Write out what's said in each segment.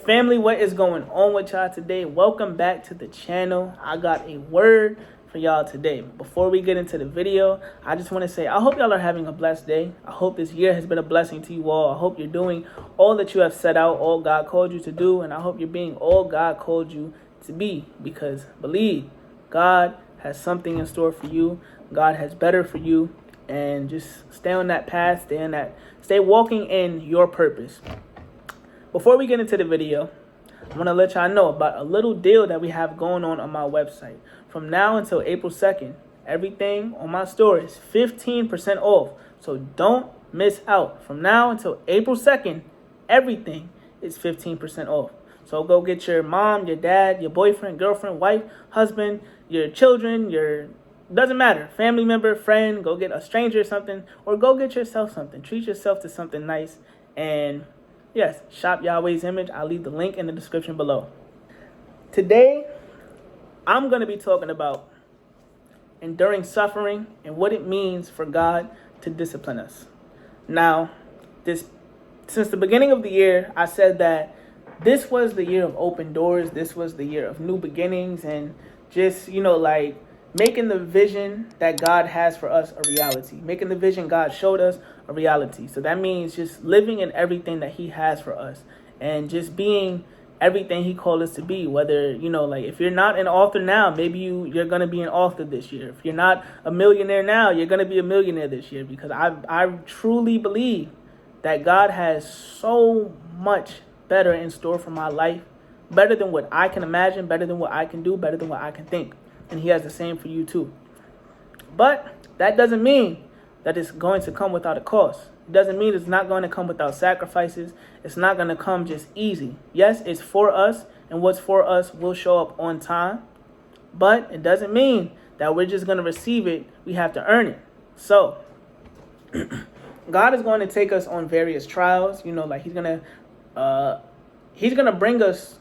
Family, what is going on with y'all today? Welcome back to the channel. I got a word for y'all today. Before we get into the video, I just want to say I hope y'all are having a blessed day. I hope this year has been a blessing to you all. I hope you're doing all that you have set out, all God called you to do, and I hope you're being all God called you to be, because believe, God has something in store for you. God has better for you, and just stay on that path, stay walking in your purpose. Before we get into the video, I want to let y'all know about a little deal that we have going on my website. From now until April 2nd, everything on my store is 15% off. So don't miss out. From now until April 2nd, everything is 15% off. So go get your mom, your dad, your boyfriend, girlfriend, wife, husband, your children, doesn't matter, family member, friend, go get a stranger something, or go get yourself something. Treat yourself to something nice. And yes, shop Yahweh's Image. I'll leave the link in the description below. Today, I'm going to be talking about enduring suffering and what it means for God to discipline us. Now, since the beginning of the year, I said that this was the year of open doors. This was the year of new beginnings and just, making the vision that God has for us a reality. Making the vision God showed us a reality. So that means just living in everything that he has for us and just being everything he called us to be. Whether, if you're not an author now, maybe you're going to be an author this year. If you're not a millionaire now, you're going to be a millionaire this year, because I truly believe that God has so much better in store for my life, better than what I can imagine, better than what I can do, better than what I can think. And he has the same for you too. But that doesn't mean that it's going to come without a cost. It doesn't mean it's not going to come without sacrifices. It's not going to come just easy. Yes, it's for us, and what's for us will show up on time. But it doesn't mean that we're just going to receive it. We have to earn it. So God is going to take us on various trials. He's going to bring us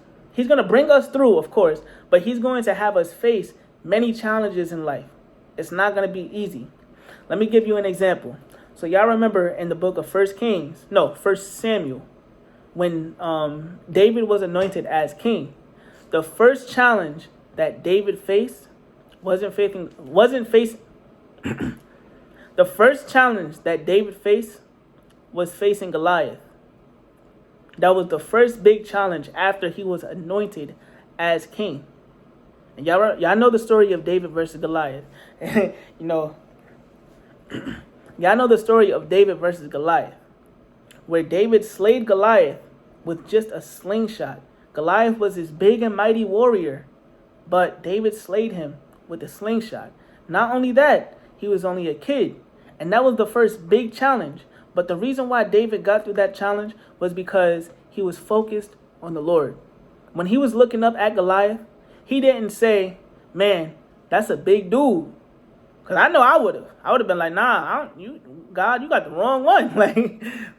through, of course, but he's going to have us face many challenges in life. It's not going to be easy. Let me give you an example. So y'all remember in the book of 1 Samuel, when David was anointed as king, the first challenge that David faced the first challenge that David faced was facing Goliath. That was the first big challenge after he was anointed as king. And y'all know the story of David versus Goliath. Y'all know the story of David versus Goliath, where David slayed Goliath with just a slingshot. Goliath was this big and mighty warrior, but David slayed him with a slingshot. Not only that, he was only a kid, and that was the first big challenge. But the reason why David got through that challenge was because he was focused on the Lord. When he was looking up at Goliath, he didn't say, "Man, that's a big dude." Because I know I would have. I would have been like, "Nah, God, you got the wrong one."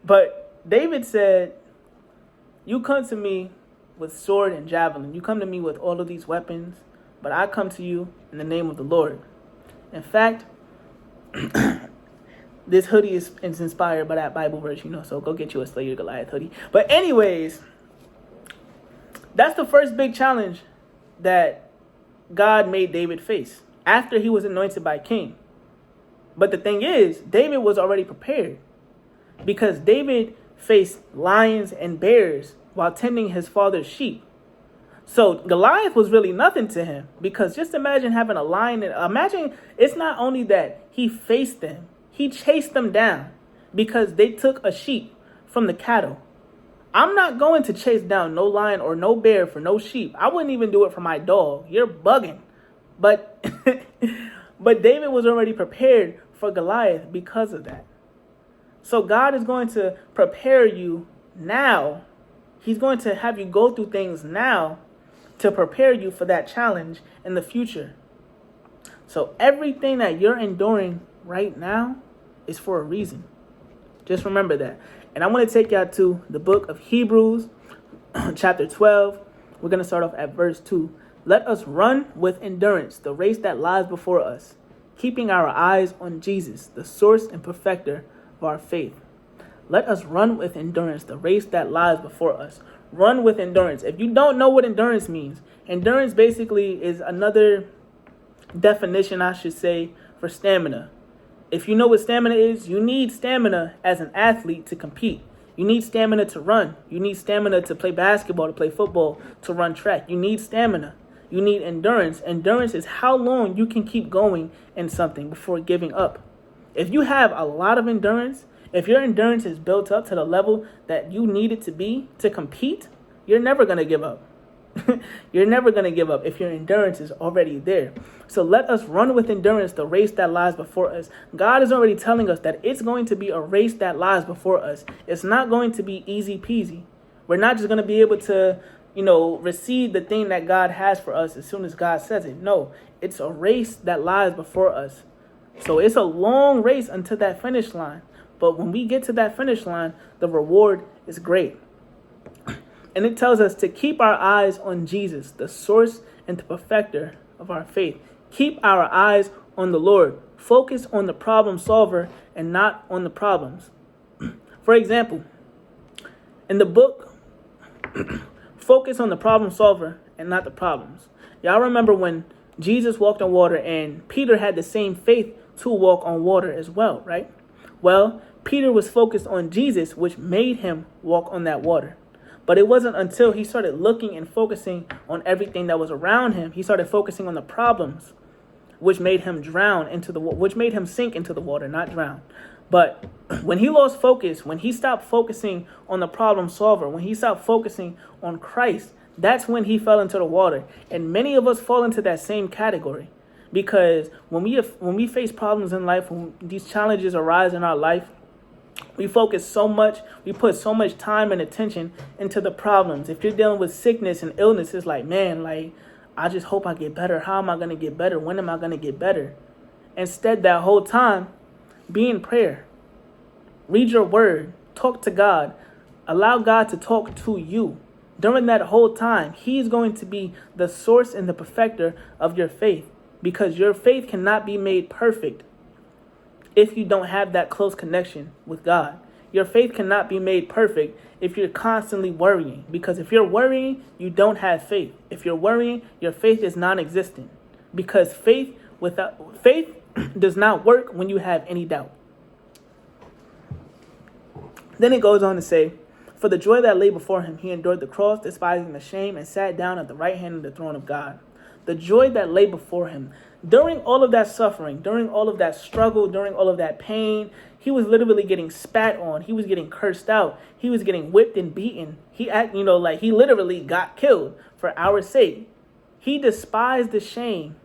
But David said, "You come to me with sword and javelin. You come to me with all of these weapons, but I come to you in the name of the Lord." In fact, this hoodie is inspired by that Bible verse, so go get you a Slay Your Goliath hoodie. But anyways, that's the first big challenge that God made David face after he was anointed by king. But the thing is, David was already prepared, because David faced lions and bears while tending his father's sheep. So Goliath was really nothing to him, because just imagine having a lion. Imagine it's not only that he faced them, he chased them down because they took a sheep from the cattle. I'm not going to chase down no lion or no bear for no sheep. I wouldn't even do it for my dog. You're bugging. But David was already prepared for Goliath because of that. So God is going to prepare you now. He's going to have you go through things now to prepare you for that challenge in the future. So everything that you're enduring right now is for a reason. Just remember that. And I want to take y'all to the book of Hebrews, chapter 12. We're going to start off at verse 2. Let us run with endurance the race that lies before us, keeping our eyes on Jesus, the source and perfecter of our faith. Let us run with endurance the race that lies before us. Run with endurance. If you don't know what endurance means, endurance basically is another definition, I should say, for stamina. If you know what stamina is, you need stamina as an athlete to compete. You need stamina to run. You need stamina to play basketball, to play football, to run track. You need stamina. You need endurance. Endurance is how long you can keep going in something before giving up. If you have a lot of endurance, if your endurance is built up to the level that you need it to be to compete, you're never going to give up. You're never going to give up if your endurance is already there. So let us run with endurance the race that lies before us. God is already telling us that it's going to be a race that lies before us. It's not going to be easy peasy. We're not just going to be able to, receive the thing that God has for us as soon as God says it. No, it's a race that lies before us. So it's a long race until that finish line. But when we get to that finish line, the reward is great. And it tells us to keep our eyes on Jesus, the source and the perfecter of our faith. Keep our eyes on the Lord. Focus on the problem solver and not on the problems. For example, in the book, focus on the problem solver and not the problems. Y'all remember when Jesus walked on water and Peter had the same faith to walk on water as well, right? Well, Peter was focused on Jesus, which made him walk on that water. But it wasn't until he started looking and focusing on everything that was around him, he started focusing on the problems, which made him which made him sink into the water, not drown. But when he lost focus, when he stopped focusing on the problem solver, when he stopped focusing on Christ, that's when he fell into the water. And many of us fall into that same category. Because when we face problems in life, when these challenges arise in our life, we focus so much, we put so much time and attention into the problems. If you're dealing with sickness and illness, it's like, man, I just hope I get better. How am I going to get better? When am I going to get better? Instead, that whole time, be in prayer. Read your word. Talk to God. Allow God to talk to you. During that whole time, He's going to be the source and the perfecter of your faith. Because your faith cannot be made perfect if you don't have that close connection with God. Your faith cannot be made perfect if you're constantly worrying. Because if you're worrying, you don't have faith. If you're worrying, your faith is non-existent. Because faith does not work when you have any doubt. Then it goes on to say, for the joy that lay before him, he endured the cross, despising the shame, and sat down at the right hand of the throne of God. The joy that lay before him. During all of that suffering, during all of that struggle, during all of that pain, he was literally getting spat on. He was getting cursed out. He was getting whipped and beaten. He literally got killed for our sake. He despised the shame.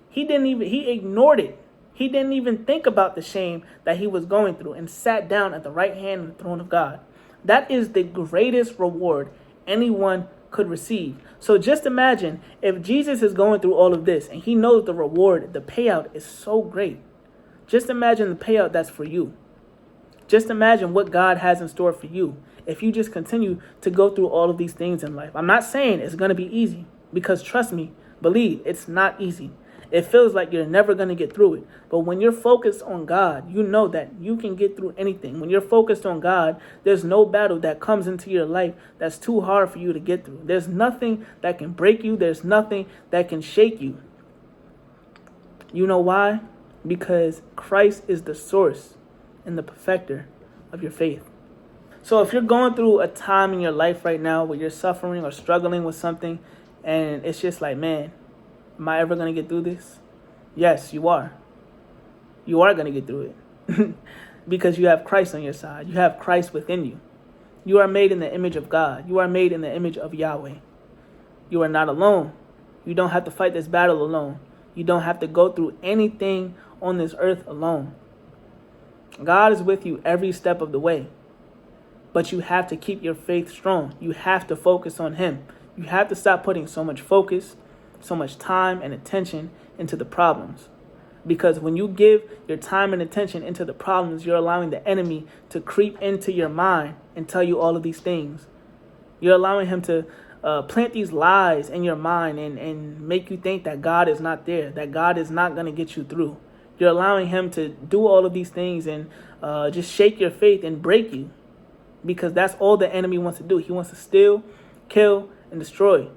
He ignored it. He didn't even think about the shame that he was going through and sat down at the right hand of the throne of God. That is the greatest reward anyone could receive. So just imagine if Jesus is going through all of this and he knows the reward, the payout is so great. Just imagine the payout that's for you. Just imagine what God has in store for you if you just continue to go through all of these things in life. I'm not saying it's going to be easy, because trust me, believe, it's not easy. It feels like you're never going to get through it. But when you're focused on God, you know that you can get through anything. When you're focused on God, there's no battle that comes into your life that's too hard for you to get through. There's nothing that can break you. There's nothing that can shake you. You know why? Because Christ is the source and the perfecter of your faith. So if you're going through a time in your life right now where you're suffering or struggling with something, and it's just like, man, am I ever going to get through this? Yes, you are. You are going to get through it. Because you have Christ on your side. You have Christ within you. You are made in the image of God. You are made in the image of Yahweh. You are not alone. You don't have to fight this battle alone. You don't have to go through anything on this earth alone. God is with you every step of the way. But you have to keep your faith strong. You have to focus on Him. You have to stop putting so much focus, so much time and attention into the problems. Because when you give your time and attention into the problems, you're allowing the enemy to creep into your mind and tell you all of these things. You're allowing him to plant these lies in your mind and make you think that God is not there, that God is not going to get you through. You're allowing him to do all of these things and just shake your faith and break you. because that's all the enemy wants to do. He wants to steal, kill, and destroy.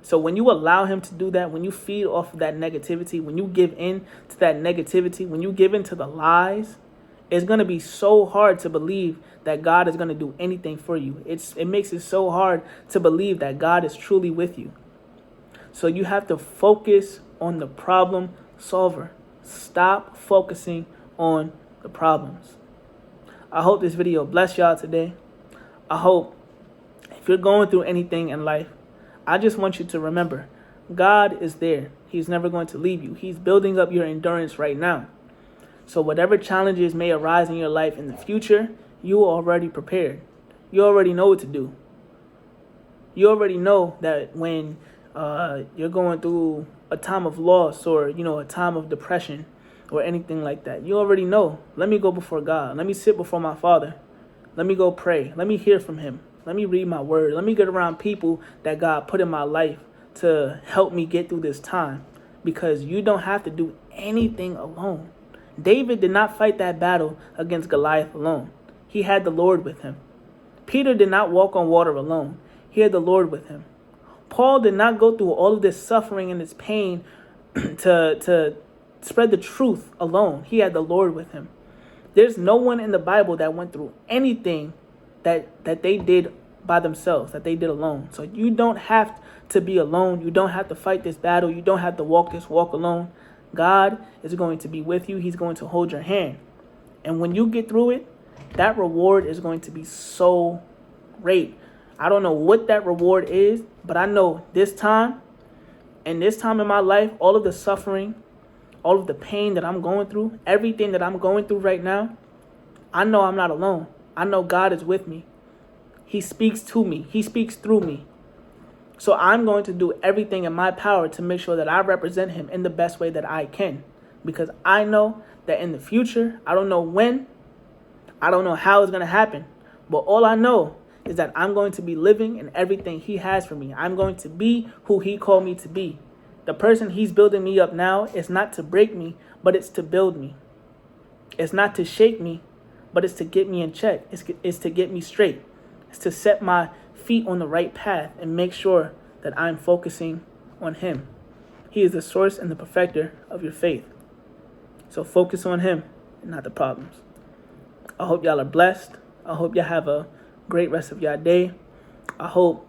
So when you allow him to do that, when you feed off of that negativity, when you give in to that negativity, when you give in to the lies, it's going to be so hard to believe that God is going to do anything for you. It makes it so hard to believe that God is truly with you. So you have to focus on the problem solver. Stop focusing on the problems. I hope this video blessed y'all today. I hope if you're going through anything in life, I just want you to remember, God is there. He's never going to leave you. He's building up your endurance right now. So whatever challenges may arise in your life in the future, you are already prepared. You already know what to do. You already know that when you're going through a time of loss or, a time of depression or anything like that, you already know, let me go before God. Let me sit before my Father. Let me go pray. Let me hear from him. Let me read my word. Let me get around people that God put in my life to help me get through this time, because you don't have to do anything alone. David did not fight that battle against Goliath alone. He had the Lord with him. Peter did not walk on water alone. He had the Lord with him. Paul did not go through all of this suffering and this pain to spread the truth alone. He had the Lord with him. There's no one in the Bible that went through anything that they did by themselves, that they did alone. So you don't have to be alone. You don't have to fight this battle. You don't have to walk this walk alone. God is going to be with you. He's going to hold your hand. And when you get through it, that reward is going to be so great. I don't know what that reward is, but I know this time in my life, all of the suffering, all of the pain that I'm going through, everything that I'm going through right now, I know I'm not alone. I know God is with me. He speaks to me. He speaks through me. So I'm going to do everything in my power to make sure that I represent him in the best way that I can. Because I know that in the future, I don't know when, I don't know how it's going to happen. But all I know is that I'm going to be living in everything he has for me. I'm going to be who he called me to be. The person he's building me up now is not to break me, but it's to build me. It's not to shake me, but it's to get me in check. It's to get me straight. It's to set my feet on the right path and make sure that I'm focusing on him. He is the source and the perfecter of your faith. So focus on him and not the problems. I hope y'all are blessed. I hope y'all have a great rest of y'all day. I hope,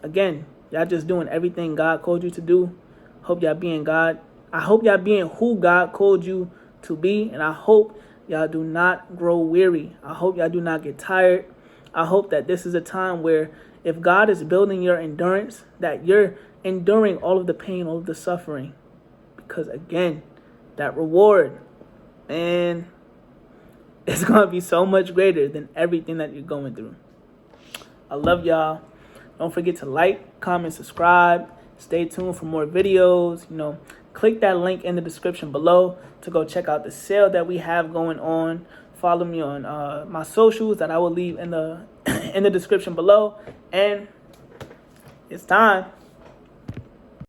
again, y'all just doing everything God called you to do. Hope y'all being God. I hope y'all being who God called you to be. And I hope y'all do not grow weary. I hope y'all do not get tired. I hope that this is a time where if God is building your endurance, that you're enduring all of the pain, all of the suffering. Because again, that reward, man, it's going to be so much greater than everything that you're going through. I love y'all. Don't forget to like, comment, subscribe. Stay tuned for more videos. Click that link in the description below to go check out the sale that we have going on. Follow me on my socials that I will leave in the description below. And it's time.